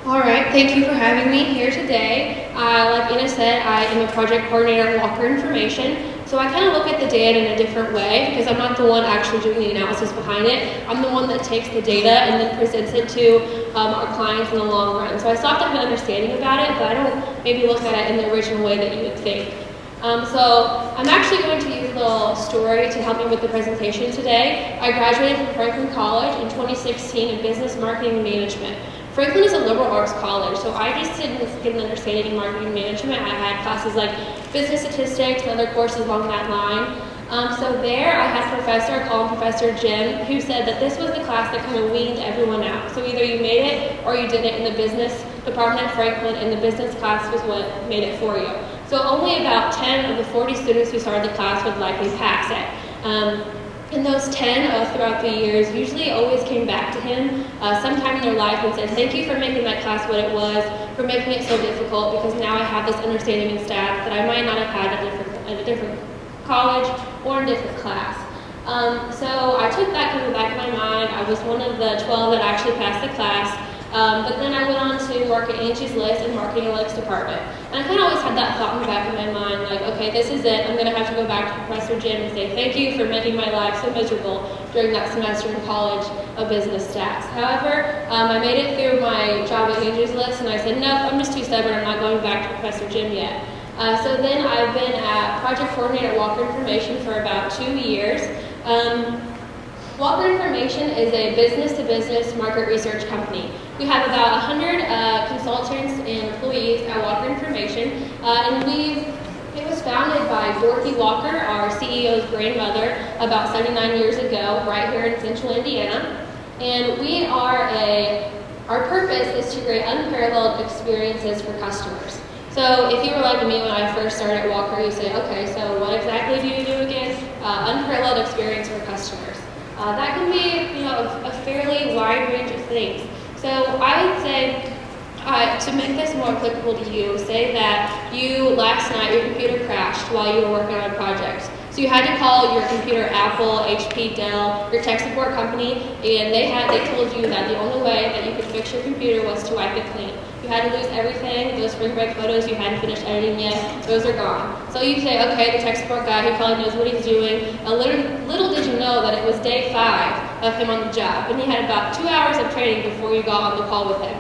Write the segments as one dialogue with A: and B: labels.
A: All right, thank you for having me here today. Like Ina said, I am a project coordinator at Walker Information. So I kind of look at the data in a different way because I'm not the one actually doing the analysis behind it. I'm the one that takes the data and then presents it to our clients in the long run. So I still have to have an understanding about it, but I don't maybe look at it in the original way that you would think. So I'm actually going to use a little story to help me with the presentation today. I graduated from Franklin College in 2016 in Business Marketing and Management. Franklin is a liberal arts college, so I just didn't get an understanding in marketing management. I had classes like business statistics and other courses along that line. So there I had a professor, I call him Professor Jim, who said that this was the class that kind of weaned everyone out. So either you made it or you didn't in the business department at Franklin, and the business class was what made it for you. So only about 10 of the 40 students who started the class would likely pass it. And those 10 throughout the years usually always came back to him sometime in their life and said, thank you for making that class what it was, for making it so difficult, because now I have this understanding in stats that I might not have had at a different college or in a different class. So I took that kind of back in my mind. I was one of the 12 that actually passed the class. But then I went on to work at Angie's List in Marketing Analytics Department. And I kind of always had that thought in the back of my mind, like, okay, this is it. I'm going to have to go back to Professor Jim and say thank you for making my life so miserable during that semester in college of business stats. However, I made it through my job at Angie's List, and I said, no, I'm just too stubborn. I'm not going back to Professor Jim yet. So then I've been a project coordinator at Walker Information for about 2 years. Walker Information is a business-to-business market research company. We have about 100 consultants and employees at Walker Information, and it was founded by Dorothy Walker, our CEO's grandmother, about 79 years ago, right here in central Indiana. And our purpose is to create unparalleled experiences for customers. So if you were like me when I first started at Walker, you say, okay, so what exactly do you do again? Unparalleled experience for customers. That can be, a fairly wide range of things. So I would say, to make this more applicable to you, say that last night your computer crashed while you were working on a project. So you had to call your computer Apple, HP, Dell, your tech support company, and they told you that the only way that you could fix your computer was to wipe it clean. You had to lose everything. Those spring break photos you hadn't finished editing yet, those are gone. So you say, okay, the tech support guy, he probably knows what he's doing. Little did you know that it was day 5 of him on the job, and he had about 2 hours of training before you got on the call with him.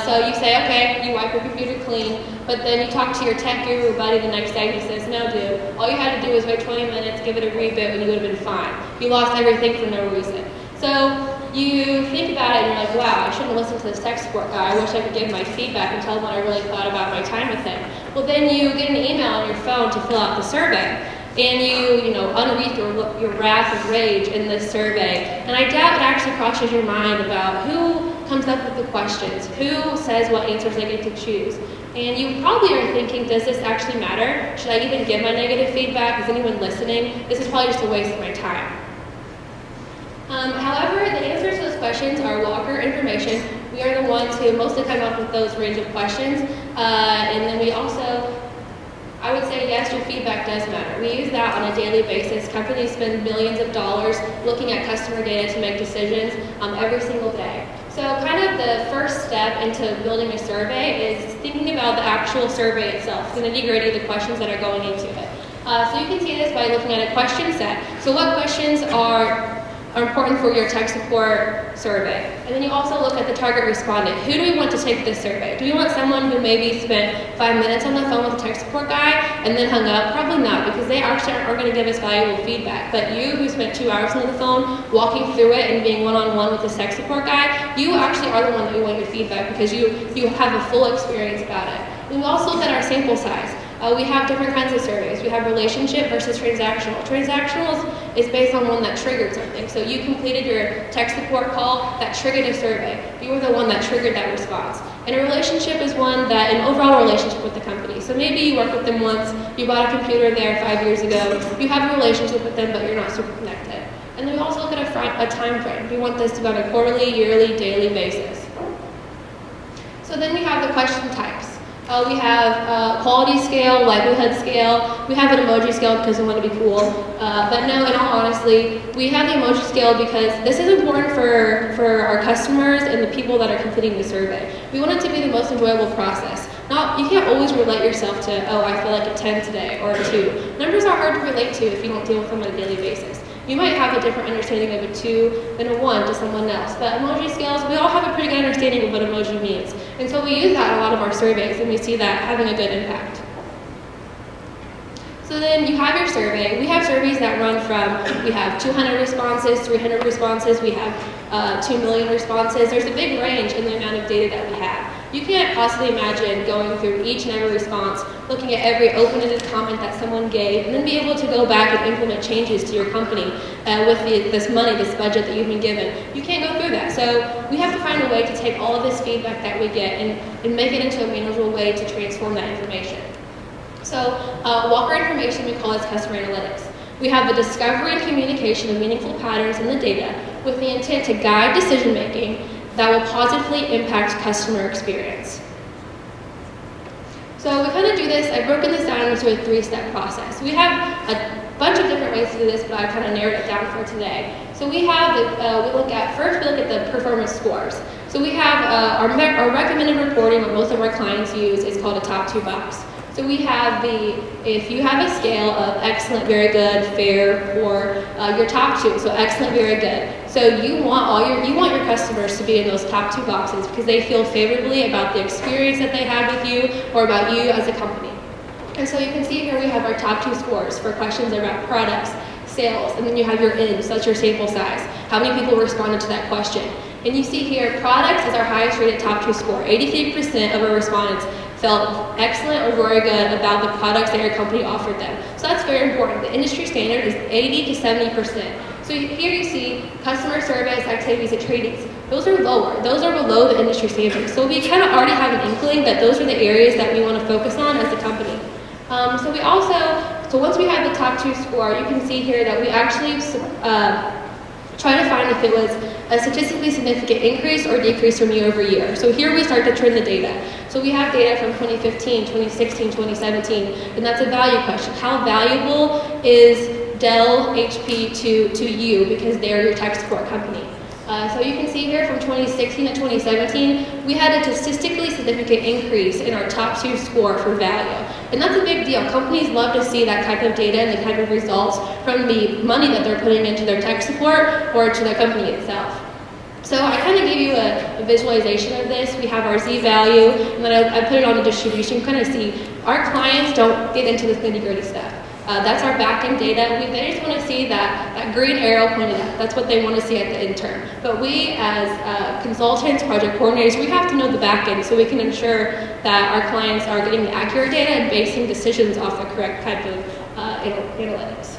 A: So you say, okay, you wipe your computer clean, but then you talk to your tech guru buddy the next day, and he says, no, dude, all you had to do was wait 20 minutes, give it a reboot, and you would have been fine. You lost everything for no reason. So you think about it and you're like, wow, I shouldn't have listened to this tech support guy. I wish I could give my feedback and tell him what I really thought about my time with him. Well, then you get an email on your phone to fill out the survey. And you unwreath your wrath and rage in this survey. And I doubt it actually crosses your mind about who comes up with the questions, who says what answers they get to choose. And you probably are thinking, does this actually matter? Should I even give my negative feedback? Is anyone listening? This is probably just a waste of my time. However, the answers to those questions are Walker Information. We are the ones who mostly come up with those range of questions. And then we also, I would say, yes, your feedback does matter. We use that on a daily basis. Companies spend millions of dollars looking at customer data to make decisions every single day. So kind of the first step into building a survey is thinking about the actual survey itself, the nitty-gritty of the questions that are going into it. So you can see this by looking at a question set. So what questions are important for your tech support survey? And then you also look at the target respondent. Who do we want to take this survey? Do we want someone who maybe spent 5 minutes on the phone with a tech support guy and then hung up? Probably not, because they actually aren't going to give us valuable feedback. But you, who spent 2 hours on the phone walking through it and being one-on-one with the tech support guy, you actually are the one that we want your feedback, because you have a full experience about it. And we also look at our sample size. We have different kinds of surveys. We have relationship versus transactional. Transactional is based on one that triggered something. So you completed your tech support call that triggered a survey. You were the one that triggered that response. And a relationship is an overall relationship with the company. So maybe you worked with them once, you bought a computer there 5 years ago, you have a relationship with them, but you're not super connected. And then we also look at a time frame. We want this to be on a quarterly, yearly, daily basis. So then we have the question types. We have quality scale, likelihood scale. We have an emoji scale because we want to be cool. But no, in all honesty, we have the emoji scale because this is important for our customers and the people that are completing the survey. We want it to be the most enjoyable process. You can't always relate yourself to, oh, I feel like a 10 today or a 2. Numbers are hard to relate to if you don't deal with them on a daily basis. You might have a different understanding of a 2 than a 1 to someone else. But emoji scales, we all have a pretty good understanding of what emoji means. And so we use that in a lot of our surveys, and we see that having a good impact. So then you have your survey. We have surveys that run from, we have 200 responses, 300 responses, we have 2 million responses. There's a big range in the amount of data that we have. You can't possibly imagine going through each and every response, looking at every open-ended comment that someone gave, and then be able to go back and implement changes to your company with this money, this budget that you've been given. You can't go through that. So we have to find a way to take all of this feedback that we get and make it into a manageable way to transform that information. So Walker information, we call this customer analytics. We have the discovery and communication of meaningful patterns in the data with the intent to guide decision-making that will positively impact customer experience. So we kind of do this, I've broken this down into a 3-step process. We have a bunch of different ways to do this, but I've kind of narrowed it down for today. So we have, first we look at the performance scores. So we have our recommended reporting, what most of our clients use, is called a top 2 box. So we have if you have a scale of excellent, very good, fair, poor, your top 2, so excellent, very good. So you want your customers to be in those top 2 boxes because they feel favorably about the experience that they had with you or about you as a company. And so you can see here we have our top 2 scores for questions about products, sales, and then you have your N, so that's your sample size. How many people responded to that question? And you see here, products is our highest rated top 2 score. 83% of our respondents felt excellent or very good about the products that your company offered them. So that's very important. The industry standard is 80 to 70%. So here you see customer service, activities, and trainings. Those are lower. Those are below the industry standard. So we kind of already have an inkling that those are the areas that we want to focus on as a company. So once we have the top 2 score, you can see here that we actually try to find if it was a statistically significant increase or decrease from year over year. So here we start to trend the data. So we have data from 2015, 2016, 2017, and that's a value question. How valuable is Dell, HP to you because they're your tech support company? So you can see here from 2016 to 2017, we had a statistically significant increase in our top 2 score for value. And that's a big deal. Companies love to see that type of data and the type of results from the money that they're putting into their tech support or to the company itself. So I kind of gave you a visualization of this. We have our Z-value, and then I put it on the distribution. You kind of see our clients don't get into this nitty-gritty stuff. That's our back-end data. They just want to see that green arrow pointed up. That's what they want to see at the end term. But we, as consultants, project coordinators, we have to know the back-end so we can ensure that our clients are getting the accurate data and basing decisions off the correct type of analytics.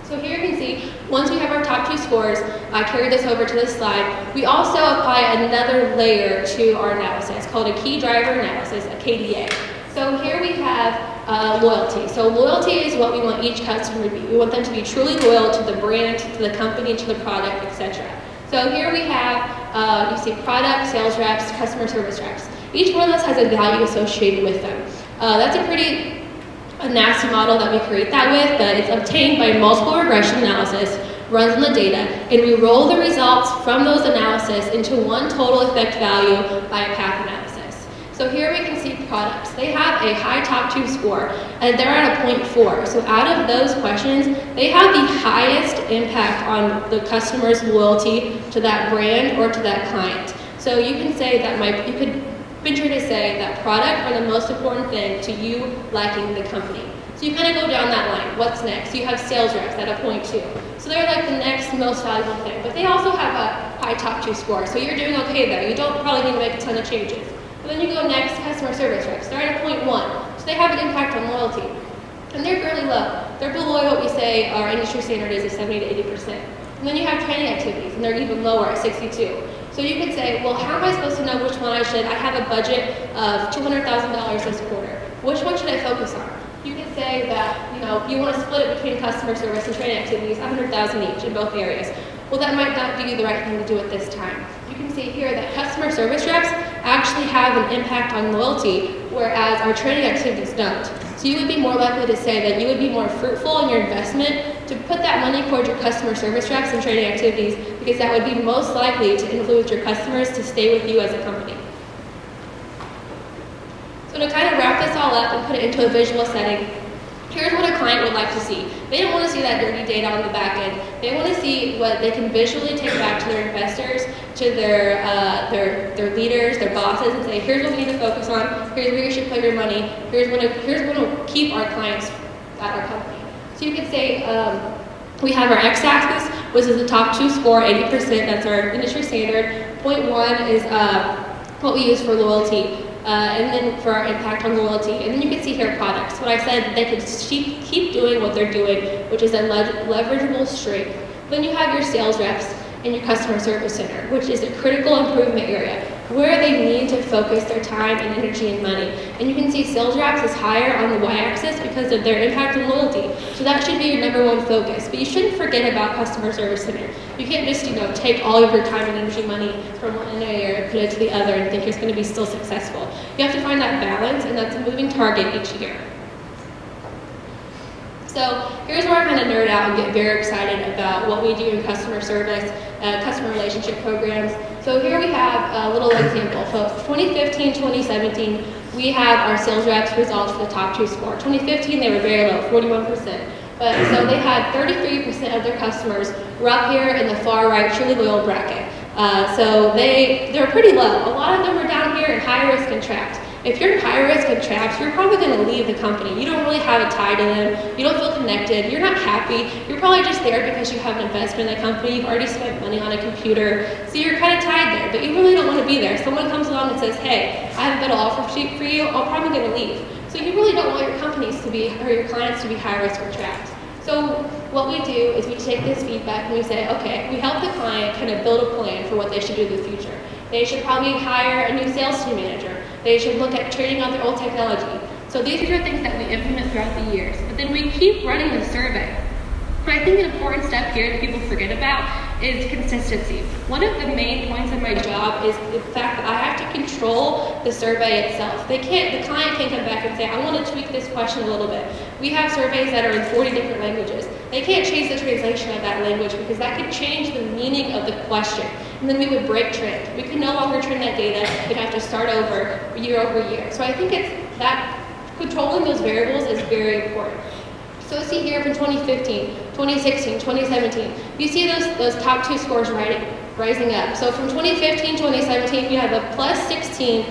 A: So here you can see, once we have our top 2 scores, I carry this over to this slide. We also apply another layer to our analysis called a key driver analysis, a KDA. So here we have loyalty. So loyalty is what we want each customer to be. We want them to be truly loyal to the brand, to the company, to the product, etc. So here we have, you see product, sales reps, customer service reps. Each one of those has a value associated with them. That's a nasty model that we create that with, but it's obtained by multiple regression analysis, runs on the data, and we roll the results from those analysis into one total effect value by a path analysis. So here we can see products. They have a high top 2 score, and they're at a 0.4. So out of those questions, they have the highest impact on the customer's loyalty to that brand or to that client. So you can say that you could venture to say that product are the most important thing to you liking the company. So you kind of go down that line. What's next? You have sales reps at a 0.2. So they're like the next most valuable thing. But they also have a high top 2 score. So you're doing okay there. You don't probably need to make a ton of changes. But then you go next, customer service reps. They're at a 0.1. So they have an impact on loyalty. And they're fairly low. They're below what we say our industry standard is of 70 to 80%. And then you have training activities, and they're even lower at 62. So you could say, well, how am I supposed to know which one I have a budget of $200,000 this quarter. Which one should I focus on? You could say that, you want to split it between customer service and training activities, $100,000 each in both areas. Well, that might not be the right thing to do at this time. You can see here that customer service reps actually have an impact on loyalty, whereas our training activities don't. So you would be more likely to say that you would be more fruitful in your investment to put that money towards your customer service reps and training activities, because that would be most likely to influence your customers to stay with you as a company. So to kind of wrap this all up and put it into a visual setting, here's what a client would like to see. They don't want to see that dirty data on the back end. They want to see what they can visually take back to their investors, to their leaders, their bosses, and say, here's what we need to focus on, here's where you should put your money, here's what will keep our clients at our company. So you could say, we have our x-axis, which is the top 2 score, 80%, that's our industry standard. Point 1 is what we use for loyalty. And then for our impact on loyalty. And then you can see here products. What I said, they could keep doing what they're doing, which is a leverageable strength. Then you have your sales reps and your customer service center, which is a critical improvement area, where they need to focus their time and energy and money. And you can see sales reps is higher on the y-axis because of their impact and loyalty. So that should be your #1 focus. But you shouldn't forget about customer service center. You can't just, take all of your time and energy money from one area and put it to the other and think it's going to be still successful. You have to find that balance, and that's a moving target each year. So here's where I kind of nerd out and get very excited about what we do in customer service, customer relationship programs. So here we have a little example. So 2015, 2017, we have our sales reps results for the top 2 score. 2015, they were very low, 41%. But so they had 33% of their customers were up here in the far right, truly loyal bracket. So they're pretty low. A lot of them are down here in high risk and trapped. If you're in high risk and trapped, you're probably going to leave the company. You don't really have a tie to them. You don't feel connected. You're not happy. You're probably just there because you have an investment in the company. You've already spent money on a computer. So you're kind of tied there, but you really don't want to be there. Someone comes along and says, hey, I have a better offer for you. I'm probably going to leave. So you really don't want your companies to be, or your clients to be high risk or trapped. So what we do is we take this feedback and we say, okay, we help the client kind of build a plan for what they should do in the future. They should probably hire a new sales team manager. They should look at trading on their old technology. So these are things that we implement throughout the years. But then we keep running the survey. And I think an important step here that people forget about is consistency. One of the main points of my job is the fact that I have to control the survey itself. The client can't come back and say, I want to tweak this question a little bit. We have surveys that are in 40 different languages. They can't change the translation of that language because that could change the meaning of the question. And then we would break trend. We could no longer trend that data. We'd have to start over year. So I think it's that controlling those variables is very important. So see here from 2015, 2016, 2017, you see those top 2 scores rising up. So from 2015, 2017, you have a plus 16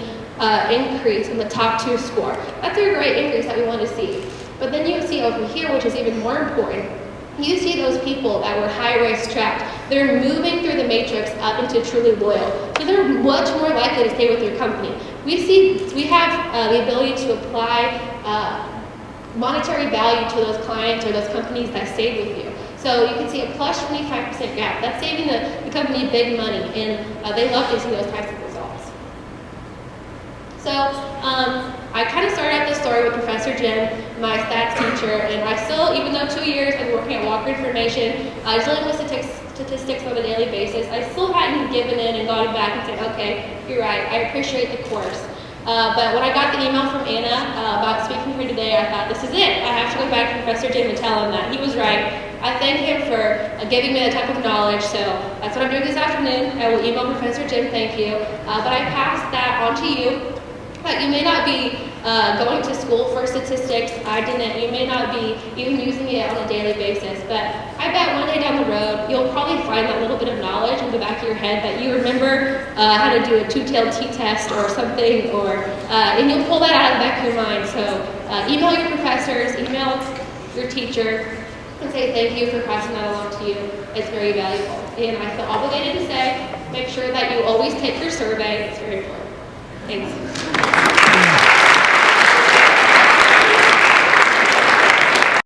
A: increase in the top 2 score. That's a great increase that we want to see. But then you see over here, which is even more important, you see those people that were high-risk trapped. They're moving through the matrix up into truly loyal. So they're much more likely to stay with your company. We have the ability to apply monetary value to those clients or those companies that stayed with you. So you can see a plus 25% gap. That's saving the company big money, and they love to see those types of results. So I kind of started out this story with Professor Jim, my stats teacher, and I still, even though 2 years I've been working at Walker Information, dealing with statistics on a daily basis, I still hadn't given in and gone back and said, okay, you're right, I appreciate the course. But when I got the email from Anna about speaking here today, I thought, this is it. I have to go back to Professor Jim and tell him that. He was right. I thank him for giving me that type of knowledge, so that's what I'm doing this afternoon. I will email Professor Jim, thank you. But I passed that on to you. But you may not be going to school for statistics. I didn't. You may not be even using it on a daily basis. But I bet one day down the road, you'll probably find that little bit of knowledge in the back of your head that you remember how to do a two-tailed t-test or something, and you'll pull that out of the back of your mind. So email your professors, email your teacher, and say thank you for passing that along to you. It's very valuable. And I feel obligated to say, make sure that you always take your survey. It's very important. Thanks.